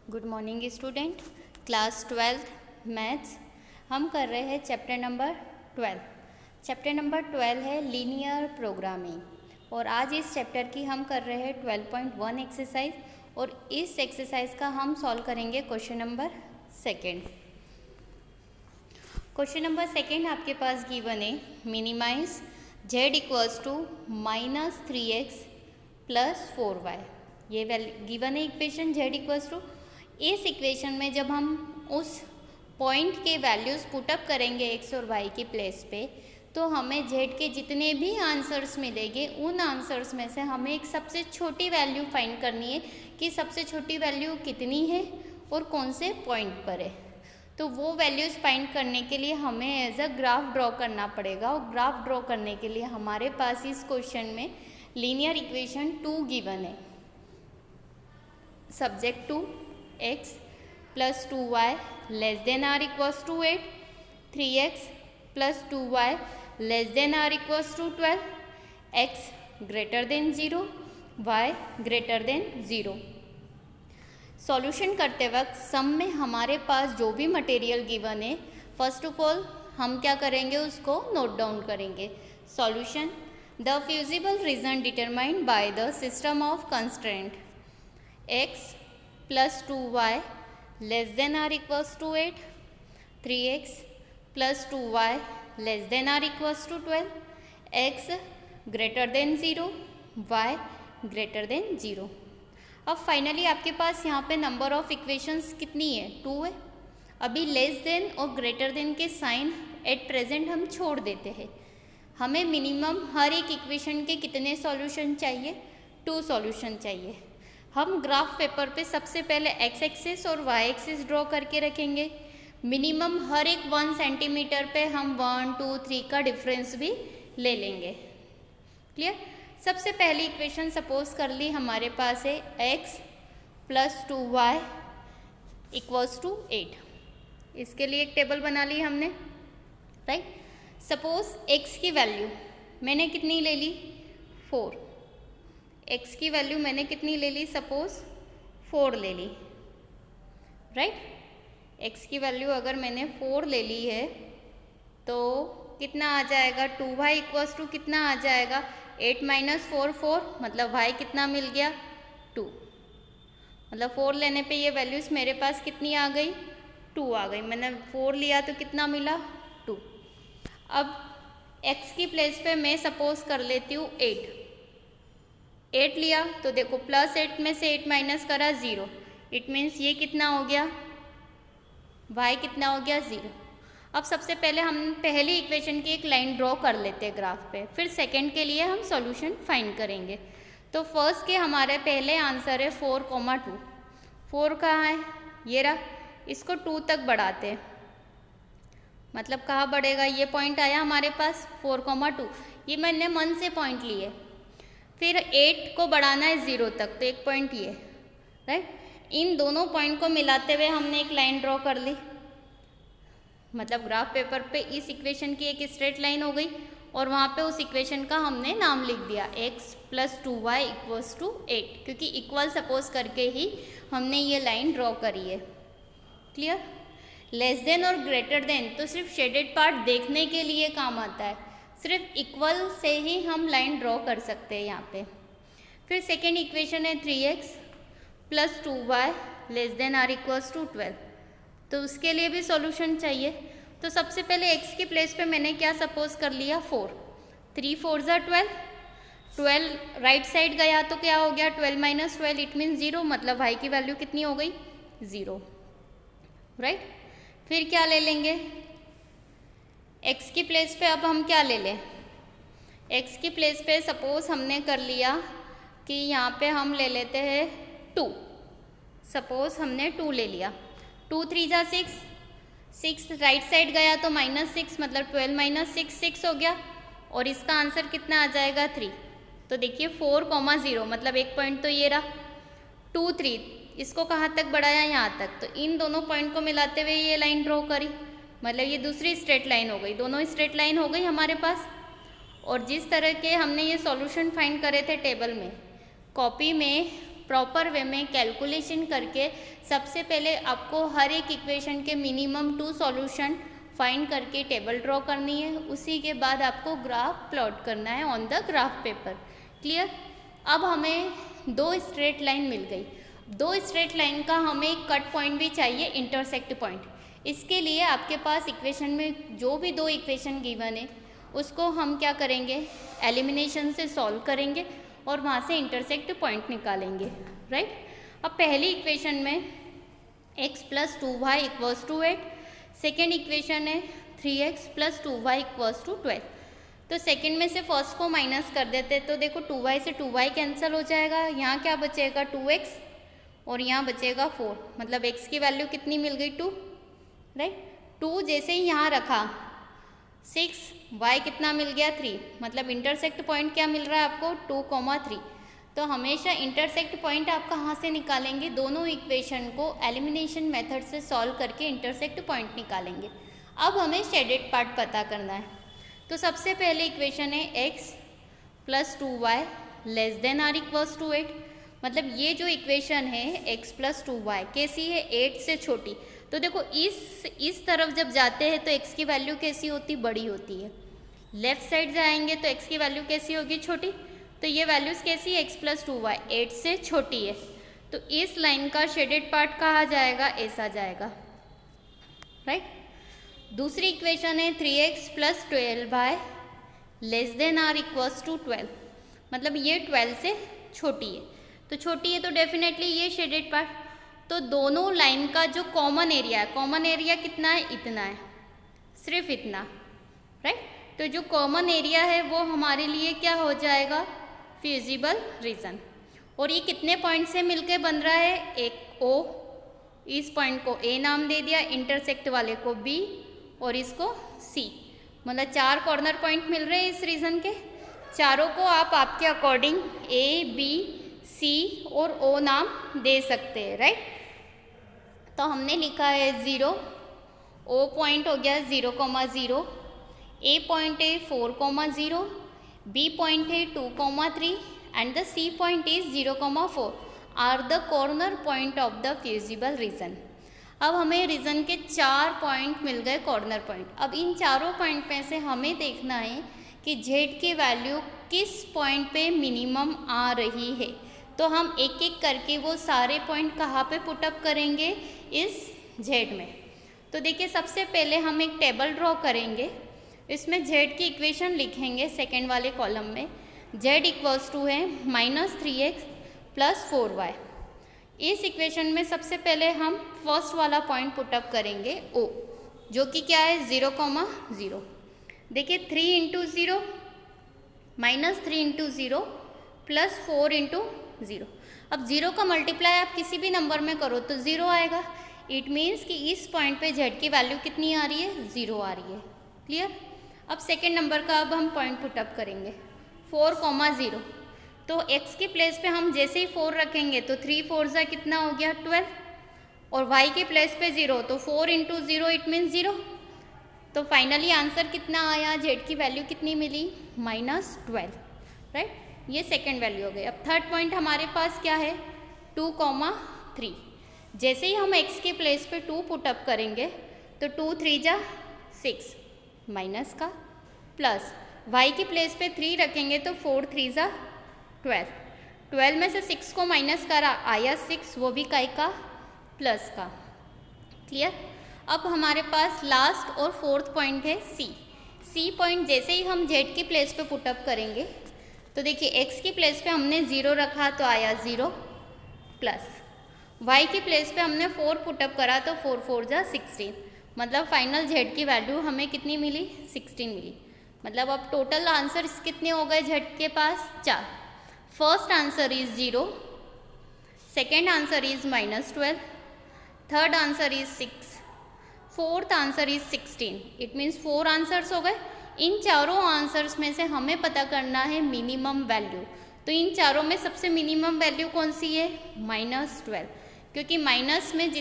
Good morning student. Class 12 maths हम कर रहे हैं चैप्टर नंबर 12। चैप्टर नंबर 12 है लीनियर प्रोग्रामिंग और आज इस चैप्टर की हम कर रहे हैं 12.1 एक्सरसाइज और इस एक्सरसाइज का हम सॉल्व करेंगे question number second. Question number second आपके पास गिवन है minimize z equals to -3x plus 4y। ये वैल्यू गिवन है इक्वेशन z इक्वल्स टू। इस इक्वेशन में जब हम उस पॉइंट के वैल्यूज़ पुटअप करेंगे x और y की प्लेस पे तो हमें z के जितने भी आंसर्स मिलेंगे उन आंसर्स में से हमें एक सबसे छोटी वैल्यू फाइंड करनी है कि सबसे छोटी वैल्यू कितनी है और कौन से पॉइंट पर है। तो वो वैल्यूज़ फाइंड करने के लिए हमें एज अ ग्राफ ड्रॉ करना पड़ेगा और ग्राफ ड्रॉ करने के लिए हमारे पास इस क्वेश्चन में लीनियर इक्वेशन 2 गिवन है। Subject to x plus 2y less than or equals to 8, 3x plus 2y less than or equals to 12, x greater than 0, y greater than 0। Solution करते वक्त sum में हमारे पास जो भी मटेरियल गिवन है first of all हम क्या करेंगे उसको नोट डाउन करेंगे। Solution the feasible region determined by the system of constraint x plus 2y less than or equals to 8, 3x plus 2y less than or equals to 12, x greater than 0, y greater than 0। अब finally आपके पास यहाँ पे number of equations कितनी है 2 है। अभी less than और greater than के साइन एट प्रेजेंट हम छोड़ देते हैं। हमें मिनिमम हर एक इक्वेशन के कितने सॉल्यूशन चाहिए 2 सॉल्यूशन चाहिए। हम ग्राफ पेपर पे सबसे पहले x एक्सिस और y एक्सिस ड्रॉ करके रखेंगे। मिनिमम हर एक 1 सेंटीमीटर पे हम 1, 2, 3 का डिफरेंस भी ले लेंगे। क्लियर। सबसे पहली इक्वेशन सपोज कर ली हमारे पास है x plus 2y equals to 8। इसके लिए एक टेबल बना ली हमने, राइट। सपोज x की वैल्यू मैंने कितनी ले ली 4। x की वैल्यू मैंने कितनी ले ली सपोज 4 ले ली, राइट। x की वैल्यू अगर मैंने 4 ले ली है तो कितना आ जाएगा 2y इक्वल्स टू कितना आ जाएगा 8 माइनस 4 4, मतलब y कितना मिल गया 2। मतलब 4 लेने पे ये वैल्यूज़ मेरे पास कितनी आ गई 2 आ गई। मैंने 4 लिया तो कितना मिला 2। अब x की प्लेस पे मैं सपोज कर लेती हूँ 8 लिया तो देखो प्लस 8 में से 8 माइनस करा 0, इट मीन्स ये कितना हो गया y कितना हो गया 0। अब सबसे पहले हम पहली इक्वेशन की एक लाइन ड्रॉ कर लेते हैं ग्राफ पे, फिर सेकंड के लिए हम सॉल्यूशन फाइंड करेंगे। तो फर्स्ट के हमारे पहले आंसर है 4,2। 4 कहाँ है ये रहा, इसको 2 तक बढ़ाते हैं। मतलब कहाँ बढ़ेगा ये पॉइंट आया हमारे पास 4,2, ये मैंने मन से पॉइंट लिए। फिर 8 को बढ़ाना है 0 तक तो एक पॉइंट ये, राइट। इन दोनों पॉइंट को मिलाते हुए हमने एक लाइन ड्रॉ कर ली। मतलब ग्राफ पेपर पे इस इक्वेशन की एक स्ट्रेट लाइन हो गई और वहाँ पे उस इक्वेशन का हमने नाम लिख दिया x plus 2y equals to 8, क्योंकि इक्वल सपोज करके ही हमने ये लाइन ड्रॉ करी है। क्लियर। लेस देन और ग्रेटर देन तो सिर्फ शेडेड पार्ट देखने के लिए काम आता है, सिर्फ इक्वल से ही हम लाइन ड्रॉ कर सकते हैं यहाँ पे। फिर सेकेंड इक्वेशन है 3x plus 2y less than or equals to 12, तो उसके लिए भी सॉल्यूशन चाहिए। तो सबसे पहले x की प्लेस पे मैंने क्या सपोज कर लिया 4, 3 4 ज़ा 12, 12 राइट साइड गया तो क्या हो गया 12 माइनस 12 इट मीन्स 0, मतलब y की वैल्यू कितनी हो गई 0, राइट। फिर क्या ले लेंगे x की प्लेस पे, अब हम क्या ले लें x की प्लेस पे सपोज हमने कर लिया कि यहाँ पे हम ले लेते हैं 2। सपोज हमने 2 ले लिया, 2 3 ज़ा 6, 6 राइट साइड गया तो -6, मतलब 12 माइनस 6 6 हो गया और इसका आंसर कितना आ जाएगा 3। तो देखिए 4,0 मतलब एक पॉइंट तो ये रहा 2 3, इसको कहाँ तक बढ़ाया यहाँ तक, तो इन दोनों पॉइंट को मिलाते हुए ये लाइन ड्रॉ करी, मतलब ये दूसरी स्ट्रेट लाइन हो गई। दोनों स्ट्रेट लाइन हो गई हमारे पास। और जिस तरह के हमने ये सॉल्यूशन फाइंड करे थे टेबल में, कॉपी में प्रॉपर वे में कैलकुलेशन करके सबसे पहले आपको हर एक इक्वेशन के मिनिमम 2 सॉल्यूशन फाइंड करके टेबल ड्रॉ करनी है। उसी के बाद आपको ग्राफ प्लॉट करना है on the graph paper. Clear. अब हमें 2 स्ट्रेट लाइन मिल गई। 2 स्ट्रेट लाइन का हमें कट पॉइंट भी चाहिए, इंटरसेक्ट पॉइंट। इसके लिए आपके पास इक्वेशन में जो भी 2 इक्वेशन गिवन है उसको हम क्या करेंगे, एलिमिनेशन से सॉल्व करेंगे और वहाँ से इंटरसेक्ट पॉइंट निकालेंगे, राइट। अब पहली इक्वेशन में x + 2y = 8, सेकेंड इक्वेशन है 3x + 2y = 12। तो सेकेंड में से फर्स्ट को माइनस कर देते तो देखो 2y से 2y कैंसिल हो जाएगा, यहाँ क्या बचेगा 2x और यहाँ बचेगा 4, मतलब x की वैल्यू कितनी मिल गई 2, राइट। 2 जैसे ही यहाँ रखा 6, y कितना मिल गया 3, मतलब इंटरसेक्ट पॉइंट क्या मिल रहा है आपको 2, 3। तो हमेशा इंटरसेक्ट पॉइंट आप कहाँ से निकालेंगे, दोनों इक्वेशन को एलिमिनेशन मेथड से सॉल्व करके इंटरसेक्ट पॉइंट निकालेंगे। अब हमें शेडेड पार्ट पता करना है। तो सबसे पहले इक्वेशन है x + 2y ≤ 8, मतलब ये जो इक्वेशन है x + 2y कैसी है, 8 से छोटी। तो देखो इस तरफ जब जाते हैं तो x की वैल्यू कैसी होती, बड़ी होती है। लेफ्ट साइड जाएंगे तो x की वैल्यू कैसी होगी, छोटी। तो ये वैल्यूज़ कैसी है, x + 2y 8 से छोटी है। तो इस लाइन का शेडेड पार्ट कहा जाएगा, ऐसा जाएगा, राइट। दूसरी इक्वेशन है 3x + 12y ≤ 12, मतलब ये 12 से छोटी है। तो छोटी है तो डेफिनेटली ये शेडेड पार्ट। तो दोनों लाइन का जो कॉमन एरिया है, कॉमन एरिया कितना है, इतना है, सिर्फ इतना, राइट। तो जो कॉमन एरिया है वो हमारे लिए क्या हो जाएगा, फ्यूजिबल रीजन। और ये कितने पॉइंट से मिलके बन रहा है, एक O, इस पॉइंट को A नाम दे दिया, इंटरसेक्ट वाले को B और इसको C, मतलब 4 कॉर्नर पॉइंट मिल रहे हैं इस रीजन के। चारों को आप आपके अकॉर्डिंग A, B, C और O नाम दे सकते हैं, राइट। तो हमने लिखा है 0, O पॉइंट हो गया 0,0, A पॉइंट है 4,0, B पॉइंट है 2,3 and the C point is 0,4 are the corner point of the feasible region. अब हमें रीजन के 4 पॉइंट मिल गए, कॉर्नर पॉइंट। अब इन चारों पॉइंट में से हमें देखना है कि Z की वैल्यू किस पॉइंट पे मिनिमम आ रही है। तो हम एक एक करके वो सारे पॉइंट कहाँ पे पुटअप करेंगे, इस Z में। तो देखिए सबसे पहले हम एक टेबल ड्रॉ करेंगे, इसमें Z की इक्वेशन लिखेंगे सेकेंड वाले कॉलम में। Z = है -3x + 4y। इस इक्वेशन में सबसे पहले हम फर्स्ट वाला पॉइंट पुटअप करेंगे O, जो कि क्या है 0,0। देखिए 3 × 0 -3 × 0 + 4 × 0। अब 0 का मल्टीप्लाई आप किसी भी नंबर में करो तो 0 आएगा। इट मीन्स कि इस पॉइंट पे Z की वैल्यू कितनी आ रही है, 0 आ रही है। क्लियर। अब सेकेंड नंबर का अब हम पॉइंट पुटअप करेंगे 4,0। तो x के प्लेस पे हम जैसे ही 4 रखेंगे तो 3 4 कितना हो गया 12, और y के प्लेस पे 0, तो 4 × 0 इट मीन्स 0। तो फाइनली आंसर कितना आया, Z की वैल्यू कितनी मिली, -12, राइट। ये सेकेंड वैल्यू हो गई। अब थर्ड पॉइंट हमारे पास क्या है 2,3। जैसे ही हम x के प्लेस पे 2 पुटअप करेंगे तो 2 3 6 माइनस का, प्लस y के प्लेस पे 3 रखेंगे तो 4 3 12। 12 में से 6 को माइनस करा, आया 6, वो भी काय का, प्लस का। क्लियर। अब हमारे पास लास्ट और फोर्थ पॉइंट है C पॉइंट। जैसे ही हम Z की प्लेस पे पुटअप करेंगे तो देखिए x की प्लेस पे हमने 0 रखा तो आया 0, प्लस y की प्लेस पे हमने 4 पुटअप करा तो 4 4 16, मतलब फाइनल Z की वैल्यू हमें कितनी मिली, 16 मिली। मतलब अब टोटल आंसर कितने हो गए Z के पास, 4। First answer is 0, second answer is -12, third answer is 6, fourth answer is 16। It means 4 answers हो गए। इन चारों आंसर्स में से हमें पता करना है मिनिमम वैल्यू। तो इन चारों में सबसे मिनिमम वैल्यू कौन सी है, -12, क्योंकि माइनस में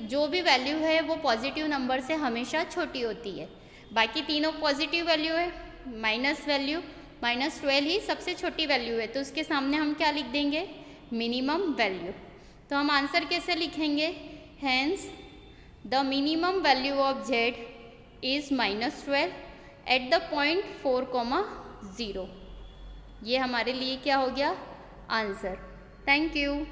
जो भी वैल्यू है वो पॉजिटिव नंबर से हमेशा छोटी होती है। बाकी तीनों पॉजिटिव वैल्यू है, माइनस वैल्यू -12 ही सबसे छोटी वैल्यू है, तो उसके सामने हम क्या लिख देंगे, मिनिमम वैल्यू। तो हम आंसर कैसे लिखेंगे? Hence the minimum value of z is -12 at the point 4, 0। ये हमारे लिए क्या हो गया? आंसर। Thank you.